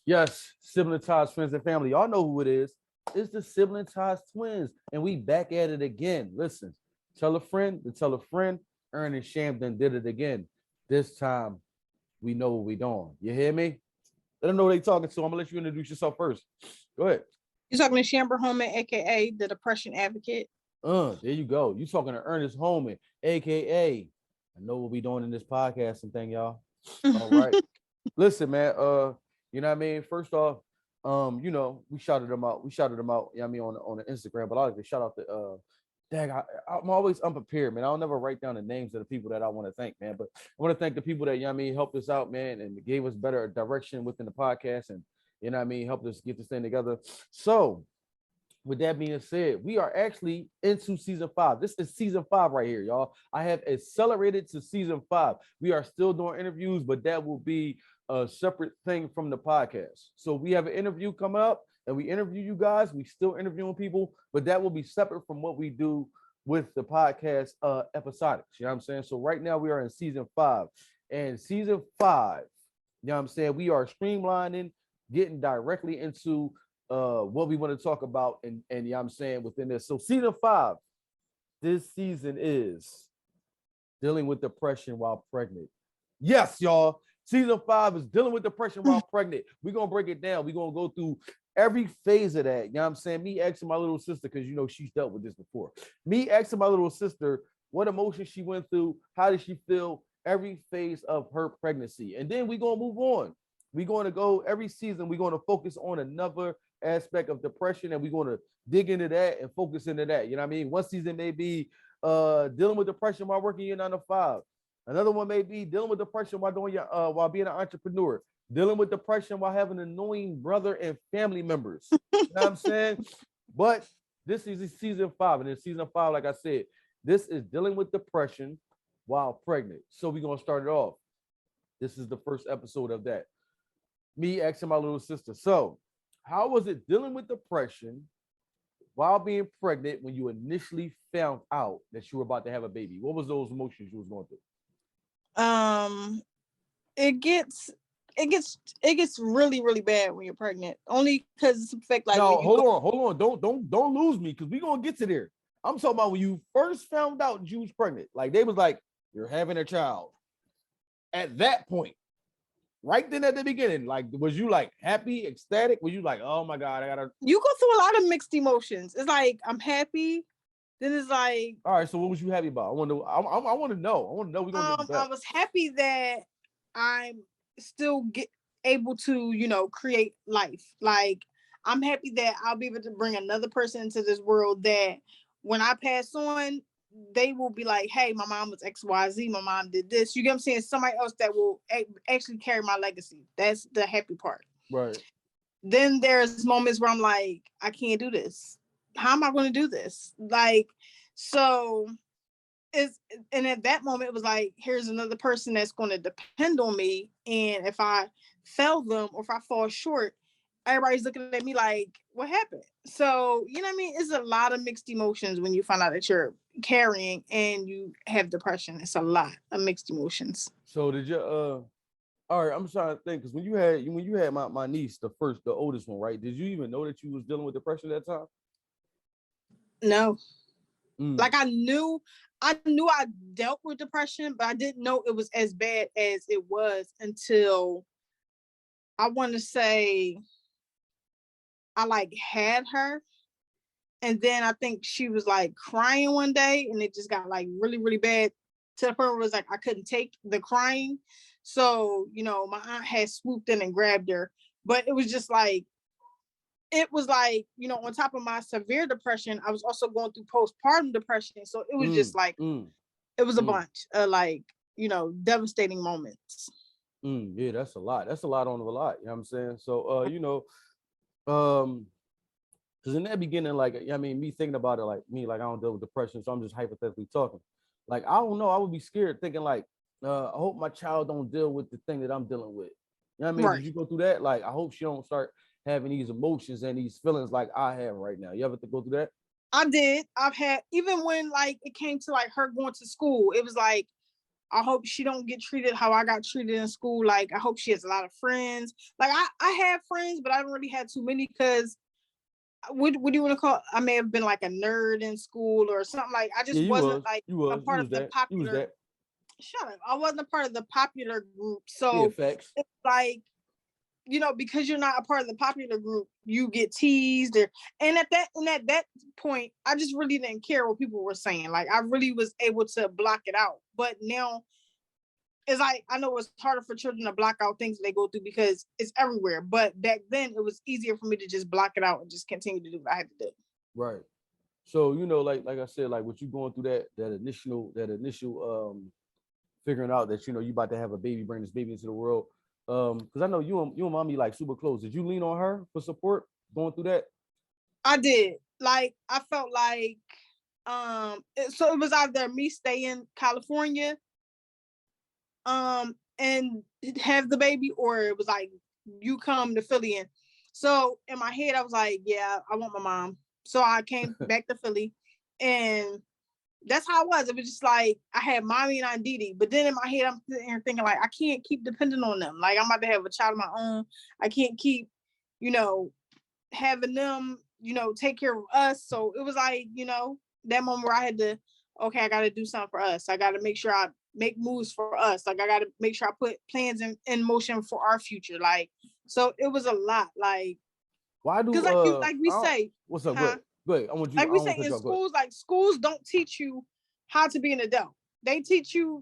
Yes, Sibling Ties, friends and family. Y'all know who it is. It's the Sibling Ties twins, and we back at it again. Listen, tell a friend to tell a friend. Ern and Sham done did it again. This time, we know what we doing. You hear me? Let them know who they talking to. I'm gonna let you introduce yourself first. Go ahead. You're talking to Shamber Holman, aka the Depression Advocate. There you go. You talking to Ernest Holman, aka I know what we doing in this podcasting thing, y'all. All right. Listen, man. You know what I mean? First off, we shouted them out. You know what I mean, on the Instagram, but I like to shout out the dang, I'm always unprepared, man. I'll never write down the names of the people that I want to thank, man. But I want to thank the people that, you know what I mean, helped us out, man, and gave us better direction within the podcast and, you know what I mean, helped us get this thing together. So, with that being said, we are actually into season 5. This is season 5 right here, y'all. I have accelerated to season 5. We are still doing interviews, but that will be a separate thing from the podcast. So we have an interview coming up and we interview you guys. We still interviewing people, but that will be separate from what we do with the podcast episodics. You know what I'm saying? So right now we are in season 5. And season 5, you know what I'm saying? We are streamlining, getting directly into what we want to talk about and you know what I'm saying within this. So season 5, this season is dealing with depression while pregnant. Yes, y'all. Season 5 is dealing with depression while pregnant. We're gonna break it down. We're gonna go through every phase of that. You know what I'm saying? Me asking my little sister, because you know she's dealt with this before. Me asking my little sister what emotions she went through, how did she feel, every phase of her pregnancy. And then we're gonna move on. We're going to go every season, we're going to focus on another aspect of depression, and we're going to dig into that and focus into that. You know what I mean? One season may be dealing with depression while working your 9 to 5. Another one may be dealing with depression while doing your while being an entrepreneur, dealing with depression while having annoying brother and family members. You know what I'm saying? But this is season 5, and in season 5, like I said, this is dealing with depression while pregnant. So we're gonna start it off. This is the first episode of that. Me asking my little sister, so how was it dealing with depression while being pregnant when you initially found out that you were about to have a baby? What was those emotions you was going through? It gets really really bad when you're pregnant. Only because it's affect like. No, hold on, don't lose me because we gonna get to there. I'm talking about when you first found out you was pregnant. Like they was like, you're having a child. At that point, right then at the beginning, like was you like happy, ecstatic? Was you like, oh my god, I gotta? You go through a lot of mixed emotions. It's like I'm happy. Then it's like, all right. So what was you happy about? I want to. I want to know. I want to know. We're gonna get I was happy that I'm still able to, create life. Like I'm happy that I'll be able to bring another person into this world that when I pass on, they will be like, hey, my mom was XYZ, my mom did this. You get what I'm saying? Somebody else that will actually carry my legacy. That's the happy part. Right. Then there's moments where I'm like, I can't do this. How am I going to do this? Like, so and at that moment it was like, here's another person that's going to depend on me. And if I fail them or if I fall short, everybody's looking at me like, what happened? So, you know what I mean? It's a lot of mixed emotions when you find out that you're carrying and you have depression. It's a lot of mixed emotions. So did you all right, I'm trying to think because when you had my niece, the oldest one, right? Did you even know that you was dealing with depression at that time? No. Like I knew I dealt with depression, but I didn't know it was as bad as it was until I want to say I like had her. And then I think she was like crying one day and it just got like really, really bad to the point where it was like I couldn't take the crying. So, my aunt had swooped in and grabbed her. But it was just like, on top of my severe depression, I was also going through postpartum depression. So it was just like, it was a bunch of like, devastating moments. Yeah, that's a lot. That's a lot on a lot. You know what I'm saying? So, because in that beginning, like, I mean, me thinking about it, like me, like I don't deal with depression, so I'm just hypothetically talking. Like, I don't know, I would be scared thinking like, I hope my child don't deal with the thing that I'm dealing with. You know what I mean? Right. Did you go through that? Like, I hope she don't start having these emotions and these feelings like I have right now. You ever go through that? I did. I've had, even when like it came to like her going to school, it was like I hope she don't get treated how I got treated in school. Like, I hope she has a lot of friends. Like, I have friends, but I don't really have too many because what do you want to call it? I may have been like a nerd in school or something. Like, I Yeah, just wasn't like a you part of was the that, you was popular. that. Shut up. I wasn't a part of the popular group. Yeah, So facts. it's like, because you're not a part of the popular group, you get teased and at that point, I just really didn't care what people were saying. Like, I really was able to block it out. But now it's like, I know it's harder for children to block out things they go through because it's everywhere. But back then it was easier for me to just block it out and just continue to do what I had to do. Right. So, like I said, like what you going through that initial figuring out that you about to have a baby, bring this baby into the world. Because I know you and mommy like super close. Did you lean on her for support going through that? I did. Like, I felt like so it was either me stay in California and have the baby, or it was like you come to Philly. And so in my head I was like, yeah, I want my mom. So I came back to Philly, and that's how it was. It was just like I had mommy and Aunt Didi, but then in my head I'm sitting here thinking like I can't keep depending on them. Like, I'm about to have a child of my own. I can't keep, having them, take care of us. So it was like, that moment where I had to, okay, I got to do something for us. I got to make sure I make moves for us. Like, I got to make sure I put plans in motion for our future. Like, so it was a lot. Like, Why because do like we say, what's up? huh? Go ahead. I Like we don't say want to cut in you off. Go ahead. schools, like schools don't teach you how to be an adult. They teach you,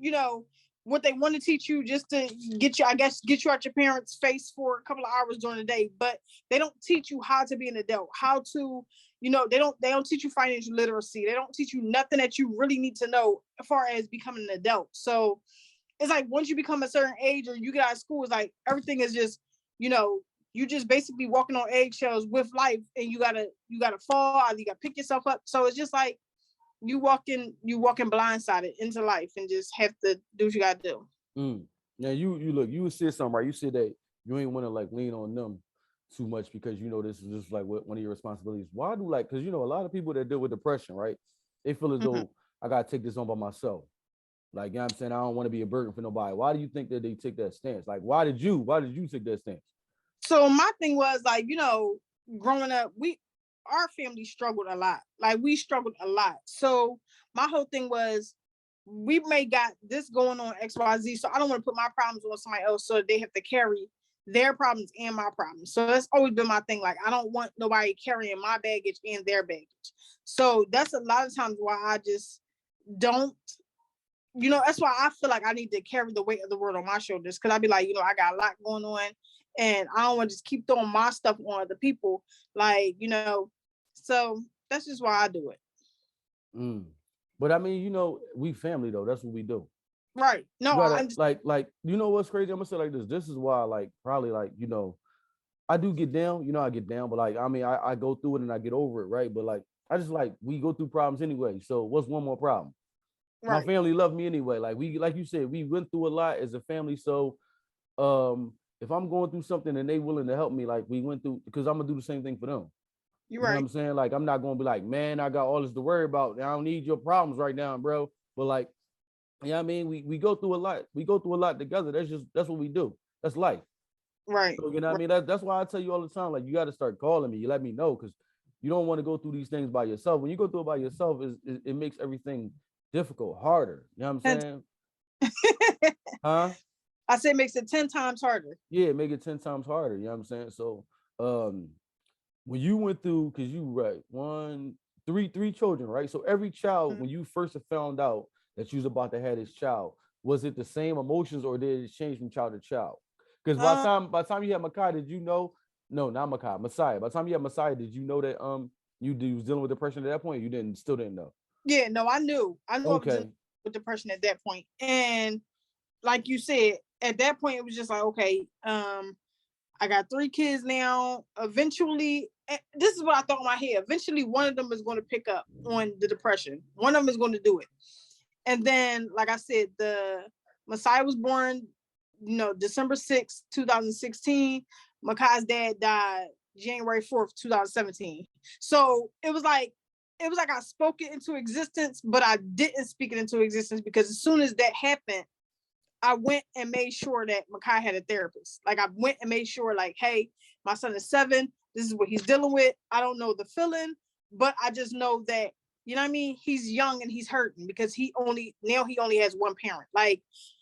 what they want to teach you just to get you, I guess, get you out your parents' face for a couple of hours during the day. But they don't teach you how to be an adult, how to, they don't teach you financial literacy. They don't teach you nothing that you really need to know as far as becoming an adult. So it's like once you become a certain age or you get out of school, it's like everything is just, you just basically walking on eggshells with life, and you gotta fall, you gotta pick yourself up. So it's just like you walking blindsided into life and just have to do what you gotta do. Now you said something right. You said that you ain't want to like lean on them too much because this is just like one of your responsibilities. Why do like because a lot of people that deal with depression, right? They feel as Mm-hmm. though I gotta take this on by myself. Like, you know what I'm saying? I don't want to be a burden for nobody. Why do you think that they take that stance? Like, why did you take that stance? So my thing was like, growing up, our family struggled a lot. Like, we struggled a lot. So my whole thing was we may got this going on XYZ. So I don't want to put my problems on somebody else so they have to carry their problems and my problems. So that's always been my thing. Like, I don't want nobody carrying my baggage and their baggage. So that's a lot of times why I just don't, that's why I feel like I need to carry the weight of the world on my shoulders. Cause I'd be like, I got a lot going on and I don't want to just keep throwing my stuff on other people. Like, so that's just why I do it. Mm. But I mean, we family though. That's what we do. Right. No, You I gotta just, like what's crazy? I'm gonna say like this. This is why like probably like I do get down. I get down, but like I mean I go through it and I get over it, right? But like I just like we go through problems anyway. So what's one more problem? My right. family love me anyway. Like you said, we went through a lot as a family. So if I'm going through something and they willing to help me, like we went through, because I'm gonna do the same thing for them. You're You know what right. I'm saying? Like I'm not gonna be like, man, I got all this to worry about. I don't need your problems right now, bro. But like, I mean, we go through a lot. We go through a lot together. That's what we do. That's life. Right. So I Right. mean? That's why I tell you all the time, like you got to start calling me. You let me know because you don't want to go through these things by yourself. When you go through it by yourself, it makes everything difficult, harder. You know what I'm And saying? Huh? I say it makes it 10 times harder. Yeah, make it 10 times harder. You know what I'm saying? So um when you went through, because you right, three children, right? So every child, Mhm. when you first found out that you was about to have this child, was it the same emotions or did it change from child to child? Because Um, by the time you had Makai, did you know? No, not Makai, Messiah. By the time you had Messiah, did you know that you was dealing with depression at that point? You still didn't know. yeah, no, I knew I was dealing Okay. with depression at that point. And like you said, at that point it was just like, okay, I got 3 kids now. Eventually, this is what I thought in my head. Eventually, one of them is going to pick up on the depression. One of them is going to do it. And then, like I said, the Messiah was born, December 6th, 2016. Makai's dad died January 4th, 2017. So it was like I spoke it into existence, but I didn't speak it into existence because as soon as that happened, I went and made sure that Makai had a therapist. Like I went and made sure, like, hey, my son is 7. This is what he's dealing with. I don't know the feeling, but I just know that, you know what I mean? He's young and he's hurting because he only has one parent. Like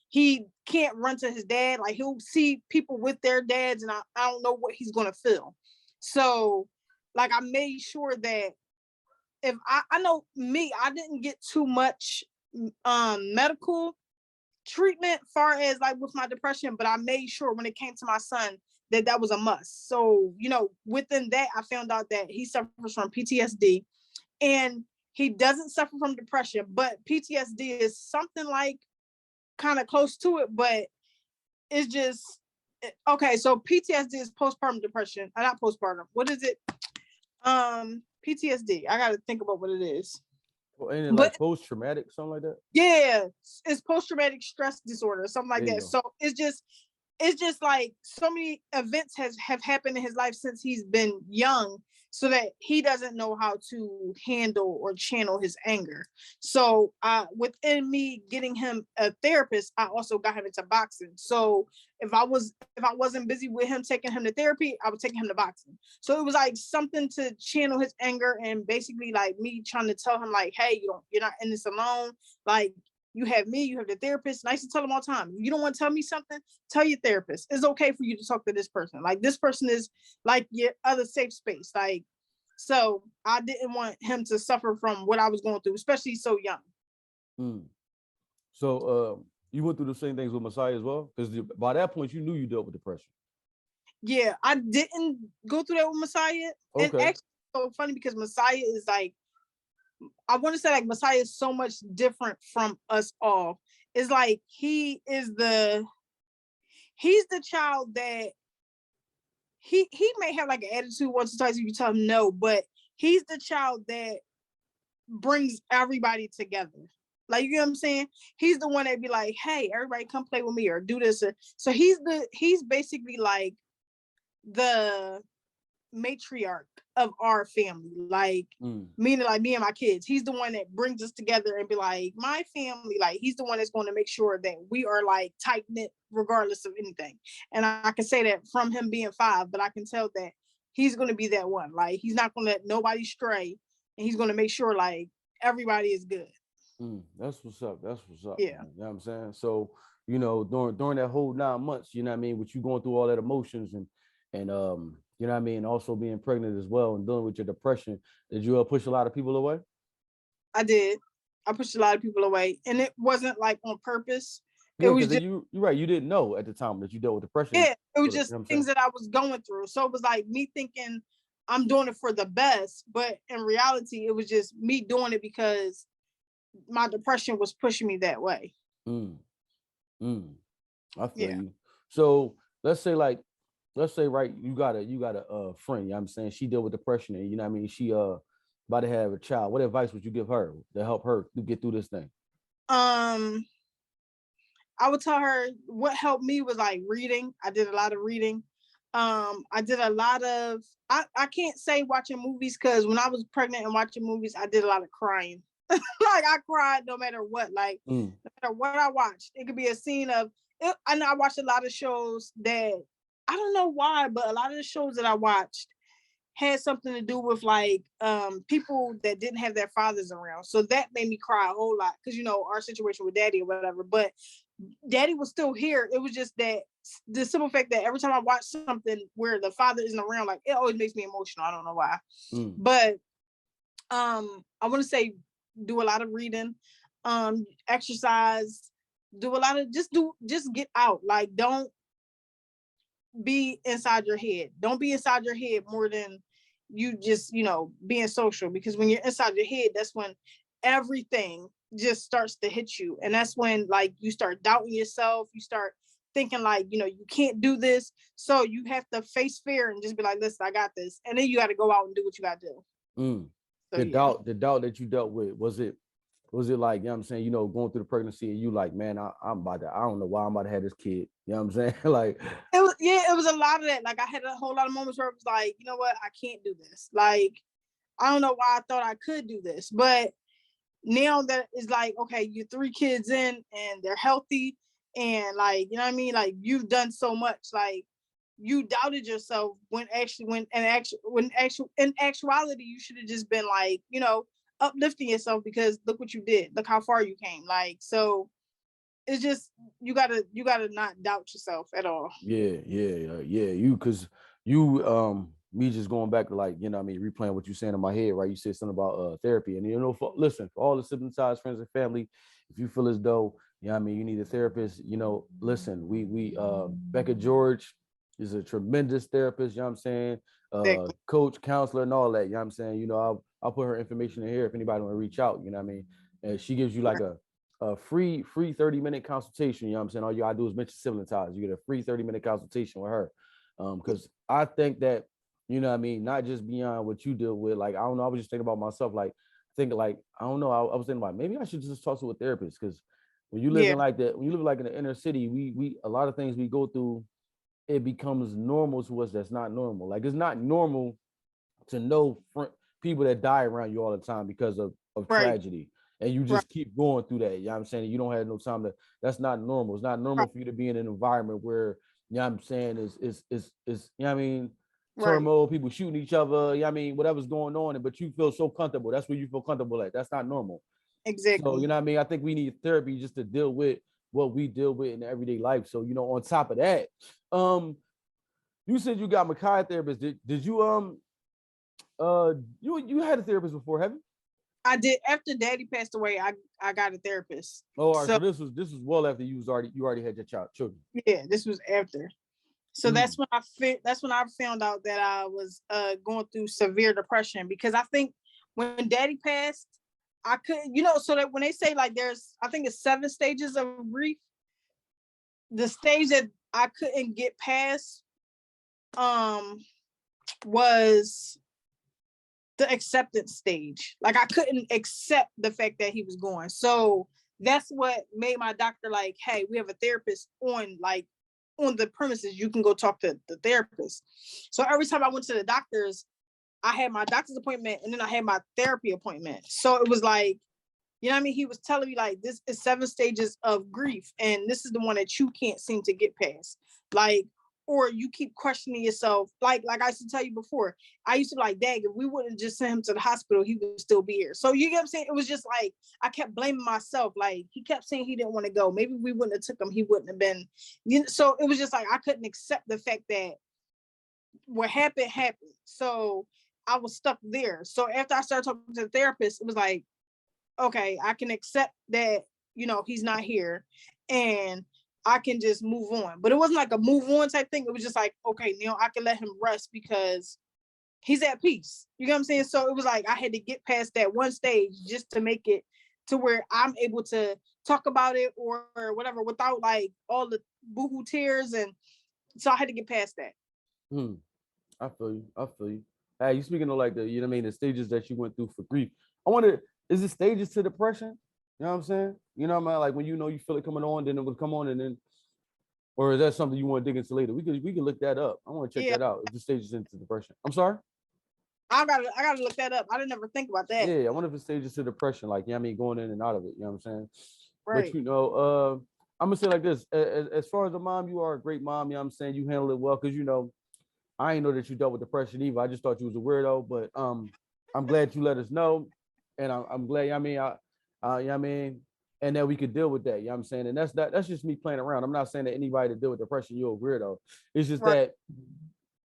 he can't run to his dad. Like he'll see people with their dads, and I don't know what he's gonna feel. So like I made sure that if I know me, I didn't get too much medical treatment far as like with my depression, but I made sure when it came to my son that was a must. So, you know, within that, I found out that he suffers from PTSD, and he doesn't suffer from depression, but PTSD is something like kind of close to it, but it's just okay. So PTSD is postpartum depression, not postpartum. What is it? PTSD. I got to think about what it is. Well, ain't it like post-traumatic, something like that? Yeah, it's post-traumatic stress disorder, something like that. So it's just like so many events have happened in his life since he's been young, so that he doesn't know how to handle or channel his anger. So within me getting him a therapist, I also got him into boxing. So if I wasn't busy with him taking him to therapy, I was taking him to boxing. So it was like something to channel his anger, and basically like me trying to tell him like, hey, you're not in this alone. Like you have me, you have the therapist. And I used to tell him all the time, if you don't want to tell me something, tell your therapist. It's okay for you to talk to this person. Like this person is like your other safe space. Like, so I didn't want him to suffer from what I was going through, especially so young. So you went through the same things with Messiah as well? Because by that point, you knew you dealt with depression. Yeah, I didn't go through that with Messiah. Okay. And actually, it's so funny because Messiah is like, I want to say like Messiah is so much different from us all. It's like he's the child that he may have like an attitude once or twice if you tell him no, but he's the child that brings everybody together. Like, you know what I'm saying? He's the one that be like, hey, everybody come play with me or do this. So he's basically like the matriarch of our family, like meaning like me and my kids. He's the one that brings us together and be like, my family, like he's the one that's going to make sure that we are like tight knit regardless of anything. And I can say that from him being 5, but I can tell that he's going to be that one. Like he's not going to let nobody stray, and he's going to make sure like everybody is good. That's what's up. That's what's up. Yeah. Man. You know what I'm saying? So, you know, during that whole 9 months, you know what I mean, with you going through all that emotions and you know what I mean, also being pregnant as well and dealing with your depression, did you push a lot of people away? I did. I pushed a lot of people away, and it wasn't like on purpose. Yeah, because you're right. You didn't know at the time that you dealt with depression. Yeah, it was just things that I was going through. So it was like me thinking I'm doing it for the best, but in reality, it was just me doing it because my depression was pushing me that way. I feel you. So let's say right, you got a friend, you know what I'm saying, she dealt with depression, and you know what I mean, she about to have a child. What advice would you give her to help her to get through this thing? I would tell her what helped me was like reading. I did a lot of reading. I did a lot of I can't say watching movies, because when I was pregnant and watching movies, I did a lot of crying. Like I cried no matter what. Like no matter what I watched, it could be a scene of it. I know I watched a lot of shows that I don't know why, but a lot of the shows that I watched had something to do with like people that didn't have their fathers around. So that made me cry a whole lot, because you know our situation with daddy or whatever, but daddy was still here. It was just that the simple fact that every time I watch something where the father isn't around, like it always makes me emotional. I don't know why. But I want to say do a lot of reading, exercise, do a lot of just get out. Like don't be inside your head. Don't be inside your head more than you just, you know, being social, because when you're inside your head, that's when everything just starts to hit you. And that's when like you start doubting yourself. You start thinking like, you know, you can't do this. So you have to face fear and just be like, listen, I got this. And then you got to go out and do what you got to do. So, the doubt that you dealt with, was it like, you know what I'm saying, you know, going through the pregnancy and you like, man, I'm about to, I don't know why I'm about to have this kid. You know what I'm saying? Like it was a lot of that. Like I had a whole lot of moments where it was like, you know what, I can't do this. Like, I don't know why I thought I could do this. But now that it's like, okay, you're 3 kids in and they're healthy, and like, you know what I mean? Like you've done so much, like you doubted yourself when in actuality you should have just been like, you know, uplifting yourself because look what you did, look how far you came. Like, so it's just you gotta not doubt yourself at all. Yeah. Cause you me just going back to like, you know what I mean, replaying what you're saying in my head, right? You said something about therapy. And you know, listen, for all the Sibling Ties, friends and family, if you feel as though, you know what I mean, you need a therapist, you know, listen, we Becca George is a tremendous therapist, you know what I'm saying? Exactly. Coach, counselor, and all that, you know what I'm saying? You know, I'll put her information in here if anybody want to reach out, you know what I mean? And she gives you like a free 30-minute consultation. You know what I'm saying? All you gotta do is mention Sibling Ties. You get a free 30-minute consultation with her. Because I think that, you know what I mean, not just beyond what you deal with. Like, I don't know, I was just thinking about myself, like thinking like, I don't know, I was thinking like maybe I should just talk to a therapist. Because when you live Yeah. in like that, when you live like in the inner city, we a lot of things we go through, it becomes normal to us that's not normal. Like it's not normal to know people that die around you all the time because of Right. tragedy. And you Right. just keep going through that. You know what I'm saying? You don't have no time to, that's not normal. It's not Right. normal for you to be in an environment where, you know what I'm saying, is you know what I mean, Right. turmoil, people shooting each other, you know what I mean, whatever's going on, but you feel so comfortable. That's where you feel comfortable at. That's not normal. So, you Exactly. know what I mean? I think we need therapy just to deal with what we deal with in everyday life. So, you know, on top of that, um, you said you got Makai therapist. Did you you had a therapist before, haven't you? I did. After daddy passed away, I got a therapist. Oh, all right. So So this was well after you already had your children. yeah, this was after. So Mm. that's when I found out that I was going through severe depression, because I think when daddy passed, I couldn't, you know, so that when they say like there's, I think it's 7 stages of grief, the stage that I couldn't get past um was the acceptance stage. Like I couldn't accept the fact that he was gone. So that's what made my doctor like, hey, we have a therapist on the premises. You can go talk to the therapist. So every time I went to the doctors, I had my doctor's appointment and then I had my therapy appointment. So it was like, you know what I mean? He was telling me like, this is 7 stages of grief, and this is the one that you can't seem to get past. Like, or you keep questioning yourself. Like I used to tell you before, I used to be like, dang, if we wouldn't just send him to the hospital, he would still be here. So you get what I'm saying? It was just like, I kept blaming myself. Like he kept saying he didn't want to go. Maybe we wouldn't have took him. He wouldn't have been, you know, so it was just like, I couldn't accept the fact that what happened happened. So I was stuck there. So after I started talking to the therapist, it was like, okay, I can accept that, you know, he's not here and I can just move on. But it wasn't like a move on type thing. It was just like, okay, you know, I can let him rest because he's at peace. You know what I'm saying? So it was like I had to get past that one stage just to make it to where I'm able to talk about it or whatever without like all the boohoo tears. And so I had to get past that. Hmm. I feel you. I feel you. Hey, you speaking of like the, you know what I mean, the stages that you went through for grief. I wonder, is it stages to depression? You know what I'm saying? You know what I mean? Like when you know you feel it coming on, then it will come on, and then, or is that something you want to dig into later? We can look that up. I want to check Yeah, that out. If the stages into depression. I'm sorry. I gotta look that up. I didn't ever think about that. Yeah, I wonder if it stages to depression, like, you know what I mean, going in and out of it, you know what I'm saying? But Right. you know, I'm gonna say like this, as far as a mom, you are a great mom, you know what I'm saying? You handle it well, because you know, I ain't know that you dealt with depression either. I just thought you was a weirdo, but I'm glad you let us know. And I'm glad, you know what I mean, you know what I mean, and that we could deal with that, you know what I'm saying? And that's just me playing around. I'm not saying that anybody that deal with depression, you're a weirdo. It's just Right.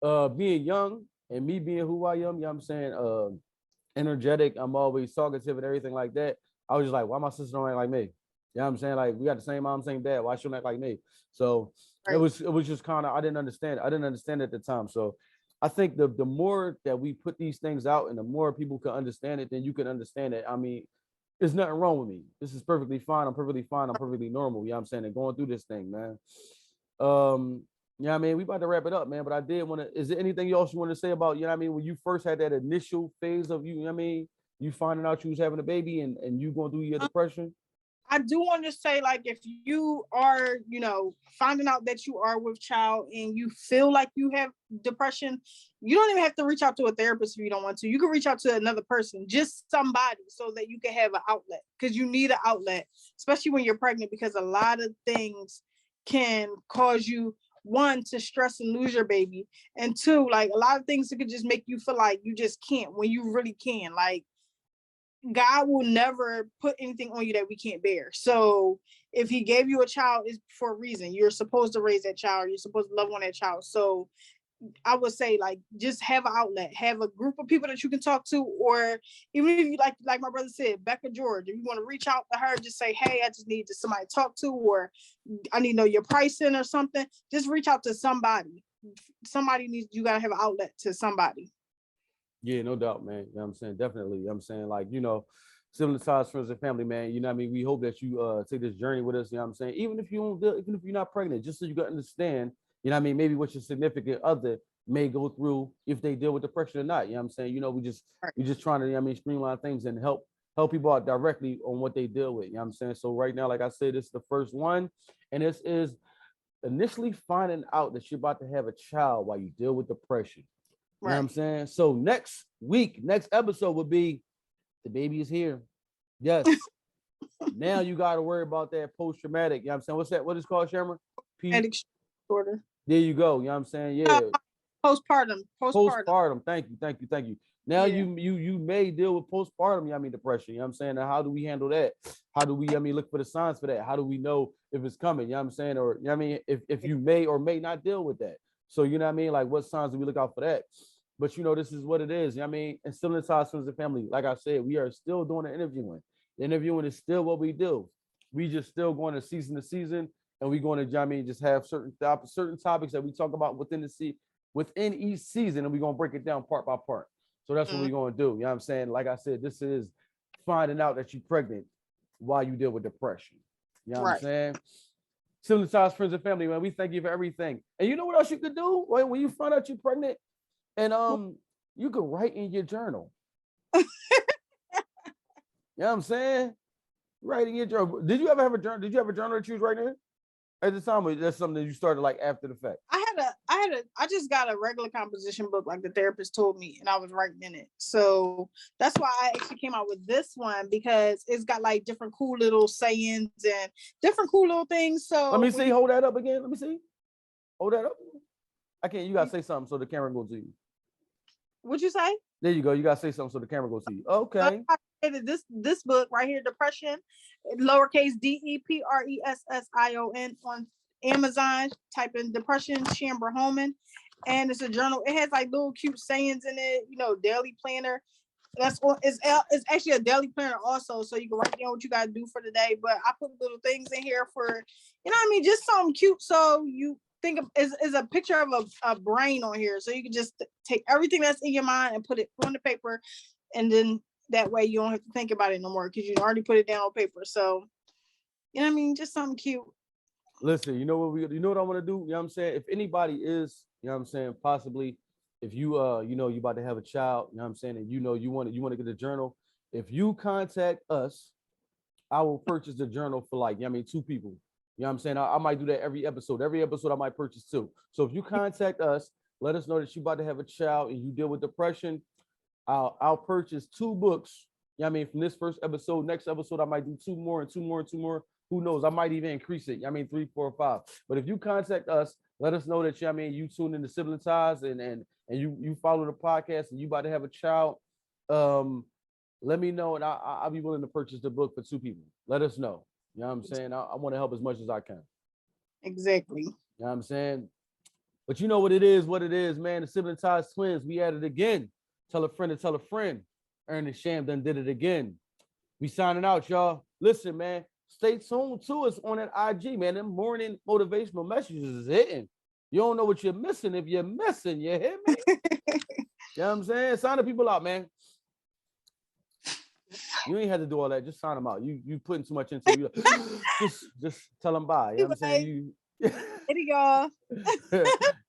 that being young and me being who I am, you know what I'm saying, energetic. I'm always talkative and everything like that. I was just like, why my sister don't act like me? You know what I'm saying? Like we got the same mom, same dad. Why shouldn't act like me? So Right. it was just kind of I didn't understand. I didn't understand at the time. So I think the more that we put these things out and the more people can understand it, then you can understand it. I mean, there's nothing wrong with me. This is perfectly fine. I'm perfectly fine. I'm perfectly normal. You know what I'm saying? And going through this thing, man. Um, yeah, I mean, we about to wrap it up, man. But I did want to. Is there anything else you want to say about, you know what I mean, when you first had that initial phase of you know what I mean, you finding out you was having a baby and you going through your depression? I do want to say, like, if you are, you know, finding out that you are with child and you feel like you have depression, you don't even have to reach out to a therapist if you don't want to. You can reach out to another person, just somebody, so that you can have an outlet, because you need an outlet, especially when you're pregnant, because a lot of things can cause you, one, to stress and lose your baby, and two, like a lot of things that could just make you feel like you just can't when you really can. Like God will never put anything on you that we can't bear. So if he gave you a child, it's for a reason. You're supposed to raise that child. You're supposed to love on that child. So I would say, like, just have an outlet, have a group of people that you can talk to, or even if you like my brother said, Becca George, if you want to reach out to her, just say, hey, I just need somebody to talk to, or I need to know your pricing or something. Just reach out to somebody. Somebody needs, you gotta have an outlet to somebody. Yeah, no doubt, man. You know what I'm saying? Definitely. You know what I'm saying? Like, Sibling Ties, friends, and family, man. You know what I mean? We hope that you take this journey with us. You know what I'm saying? Even if even if you're not pregnant, just so you can understand, you know what I mean, maybe what your significant other may go through if they deal with depression or not. You know what I'm saying? We just trying to, you know what I mean, streamline things and help people out directly on what they deal with. You know what I'm saying? So right now, like I said, this is the first one. And this is initially finding out that you're about to have a child while you deal with depression. You know what I'm saying? So next episode would be the baby is here. Yes. Now you got to worry about that post-traumatic. You know what I'm saying? What's that? What is it called, Shammer? Disorder. There you go. You know what I'm saying? Yeah. Postpartum. Thank you. Now you may deal with postpartum, you know what I mean, depression. You know what I'm saying? Now, how do we handle that? How do we, look for the signs for that? How do we know if it's coming? You know what I'm saying? Or, you know what I mean? If you may or may not deal with that. So, you know what I mean? Like, what signs do we look out for that? But, this is what it is. You know what I mean? And Sibling Ties, friends, and family, like I said, we are still doing the interviewing. The interviewing is still what we do. We just still going to season, and we're going to, you know what I mean, just have certain topics that we talk about within each season, and we're going to break it down part by part. So that's what we're going to do. You know what I'm saying? Like I said, this is finding out that you're pregnant while you deal with depression. You know what I'm saying? Sibling Ties, friends, and family, man, we thank you for everything. And you know what else you could do when you find out you're pregnant? And you could write in your journal. You know what I'm saying? Write in your journal. Did you ever have a journal? Did you have a journal that you was writing in at the time? Or that's something that you started like after the fact? I just got a regular composition book like the therapist told me, and I was writing in it. So that's why I actually came out with this one, because it's got like different cool little sayings and different cool little things. So let me see. Hold that up again. Let me see. Hold that up. I can't. You gotta say something so the camera goes to you. What'd you say? There you go. You gotta say something so the camera goes to you. Okay. This book right here, Depression, lowercase DEPRESSION, on Amazon. Type in Depression, Chamber Homan, and it's a journal. It has like little cute sayings in it. Daily planner. It's actually a daily planner also, so you can write down what you gotta do for the day. But I put little things in here for, just something cute. So you think of is a picture of a brain on here, so you can just take everything that's in your mind and put it on the paper, and then that way you don't have to think about it no more, because you already put it down on paper. So just something cute. Listen, you know what I want to do? You know what I'm saying? If anybody is, you know what I'm saying, possibly if you you about to have a child, you know what I'm saying, and you want to get a journal, if you contact us, I will purchase the journal for like, 2 people. You know what I'm saying? I might do that every episode. Every episode I might purchase 2. So if you contact us, let us know that you're about to have a child and you deal with depression, I'll purchase 2 books. You know what I mean? From this first episode, next episode, I might do 2 more and 2 more and 2 more. Who knows? I might even increase it. 3, 4, 5. But if you contact us, let us know that you tune into Sibling Ties and you follow the podcast and you about to have a child. Let me know, and I'll be willing to purchase the book for 2 people. Let us know. You know what I'm saying? I want to help as much as I can. Exactly. You know what I'm saying? But you know what it is, man. The Sibling Ties twins, we at it again. Tell a friend to tell a friend. Ernest Sham done did it again. We signing out, y'all. Listen, man. Stay tuned to us on that IG, man. Them morning motivational messages is hitting. You don't know what you're missing. If you're missing, you hear me? You know what I'm saying? Sign the people out, man. You ain't had to do all that. Just sign them out. You putting too much into it. Just tell them bye. You know what I'm saying? y'all.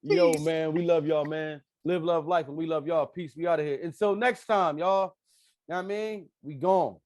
Yo, man, we love y'all, man. Live, love, life, and we love y'all. Peace. We out of here. Until next time, y'all. You know what I mean? We gone.